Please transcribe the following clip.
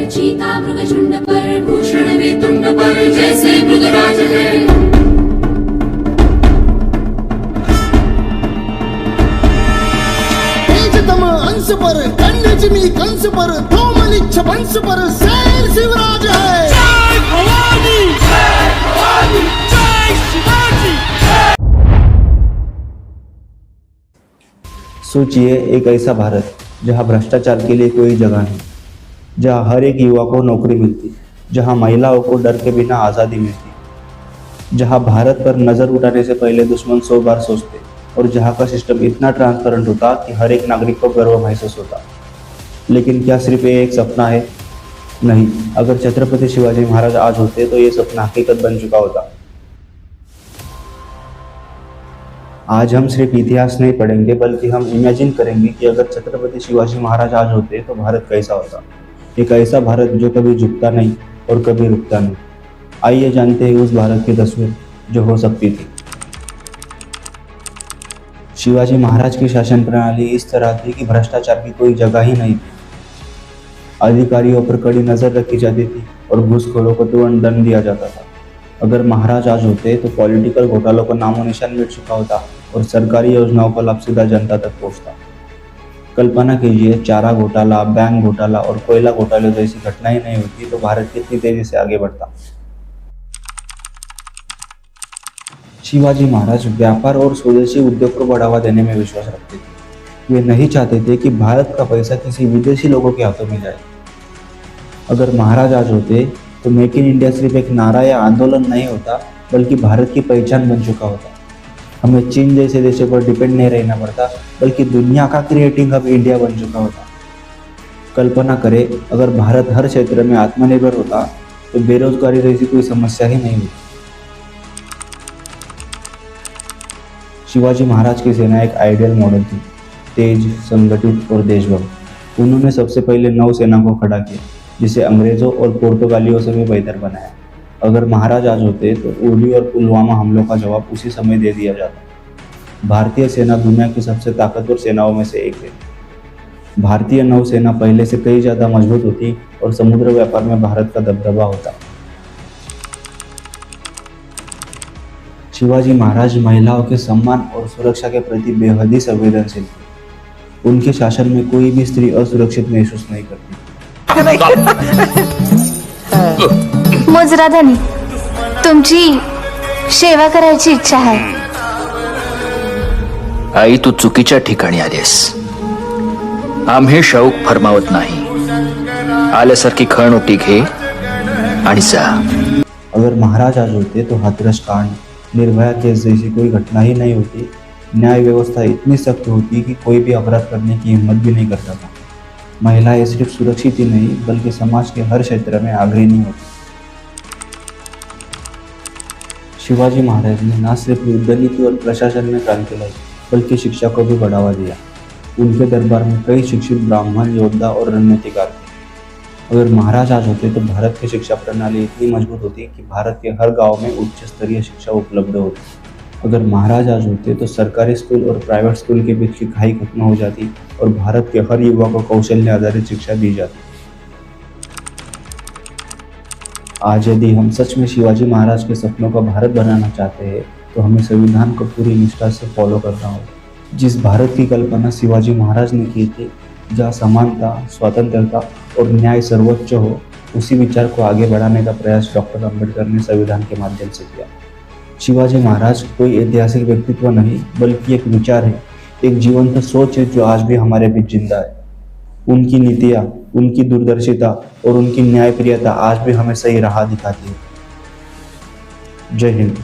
पर चीता मृगझुंड पर भूषण में तुंड पर जैसे मृगराज है। तेजतम अंश पर कन्यजमी कंस पर धूमलिच्छ वंश पर शेर शिवराज है। जय भवानी, जय भवानी, जय शिवाजी। सोचिए एक ऐसा भारत जहां भ्रष्टाचार के लिए कोई जगह नहीं, जहां हर एक युवा को नौकरी मिलती, जहां महिलाओं को डर के बिना आज़ादी मिलती, जहां भारत पर नज़र उठाने से पहले दुश्मन 100 बार सोचते और जहां का सिस्टम इतना ट्रांसपेरेंट होता कि हर एक नागरिक को गर्व महसूस होता। लेकिन क्या सिर्फ ये एक सपना है? नहीं, अगर छत्रपति शिवाजी महाराज आज होते तो ये सपना हकीकत बन चुका होता। आज हम सिर्फ इतिहास नहीं पढ़ेंगे बल्कि हम इमेजिन करेंगे कि अगर छत्रपति शिवाजी महाराज आज होते तो भारत कैसा होता। एक ऐसा भारत जो कभी झुकता नहीं और कभी रुकता नहीं। आइए जानते हैं उस भारत की तस्वीर जो हो सकती थी। शिवाजी महाराज की शासन प्रणाली इस तरह थी कि भ्रष्टाचार की कोई जगह ही नहीं थी। अधिकारियों पर कड़ी नजर रखी जाती थी और घूसखोरों को तुरंत दंड दिया जाता था। अगर महाराज आज होते तो पॉलिटिकल घोटालों का नामो निशान मिट चुका होता और सरकारी योजनाओं का लाभ सीधा जनता तक पहुंचता। कल्पना कीजिए, चारा घोटाला, बैंक घोटाला और कोयला घोटाले जैसी घटनाएं नहीं होती तो भारत कितनी तेजी से आगे बढ़ता। शिवाजी महाराज व्यापार और स्वदेशी उद्योग को बढ़ावा देने में विश्वास रखते थे। वे नहीं चाहते थे कि भारत का पैसा किसी विदेशी लोगों के हाथों में जाए। अगर महाराज आज होते तो मेक इन इंडिया सिर्फ एक नारा या आंदोलन नहीं होता बल्कि भारत की पहचान बन चुका होता। हमें चीन जैसे देशों पर डिपेंड नहीं रहना पड़ता बल्कि दुनिया का क्रिएटिंग हब इंडिया बन चुका होता। कल्पना करें, अगर भारत हर क्षेत्र में आत्मनिर्भर होता तो बेरोजगारी जैसी कोई समस्या ही नहीं होती। शिवाजी महाराज की सेना एक आइडियल मॉडल थी, तेज, संगठित और देशभक्त। उन्होंने सबसे पहले नौसेना को खड़ा किया जिसे अंग्रेजों और पुर्तगालियों से भी बेहतर बनाया। अगर महाराज आज होते तो उरी और पुलवामा हमलों का जवाब उसी समय दे दिया जाता। भारतीय सेना दुनिया की सबसे ताकतवर सेनाओं में से एक है। भारतीय नौसेना पहले से कई ज़्यादा मजबूत होती और समुद्र व्यापार में भारत का दबदबा होता। शिवाजी महाराज महिलाओं के सम्मान और सुरक्षा के प्रति बेहद ही संवेदनशील थे। उनके शासन में कोई भी स्त्री असुरक्षित महसूस नहीं करती। मोजराधानी, तुमची सेवा करायची इच्छा आहे। आई, तू चुकीच्या ठिकाणी आलीस। आम्ही शौक फरमावत नाही। आल्यासारखी खणोटी घे आणि जा। अगर महाराज आज होते तो हाथरस कांड, निर्भया केस जैसी कोई घटना ही नहीं होती। न्याय व्यवस्था इतनी सख्त होती कि कोई भी अपराध करने की हिम्मत भी नहीं करता था। महिलाएं सिर्फ सुरक्षित ही नहीं बल्कि समाज के हर क्षेत्र में अग्रणी होती। शिवाजी महाराज ने न सिर्फ युद्ध नीति और प्रशासन में क्रांति लाई बल्कि शिक्षा को भी बढ़ावा दिया। उनके दरबार में कई शिक्षित ब्राह्मण, योद्धा और रणनीतिकार थे। अगर महाराज आज होते तो भारत की शिक्षा प्रणाली इतनी मजबूत होती कि भारत के हर गांव में उच्च स्तरीय शिक्षा उपलब्ध होती। अगर महाराज आज होते तो सरकारी स्कूल और प्राइवेट स्कूल के बीच की खाई खत्म हो जाती और भारत के हर युवा को कौशल्य आधारित शिक्षा दी जाती। आज यदि हम सच में शिवाजी महाराज के सपनों का भारत बनाना चाहते हैं तो हमें संविधान को पूरी निष्ठा से फॉलो करना होगा। जिस भारत की कल्पना शिवाजी महाराज ने की थी, जहाँ समानता, स्वतंत्रता और न्याय सर्वोच्च हो, उसी विचार को आगे बढ़ाने का प्रयास डॉक्टर अम्बेडकर ने संविधान के माध्यम से किया। शिवाजी महाराज कोई ऐतिहासिक व्यक्तित्व नहीं बल्कि एक विचार है, एक जीवंत सोच है जो आज भी हमारे बीच जिंदा है। उनकी नीतियाँ, उनकी दूरदर्शिता और उनकी न्यायप्रियता आज भी हमें सही राह दिखाती है। जय हिंद।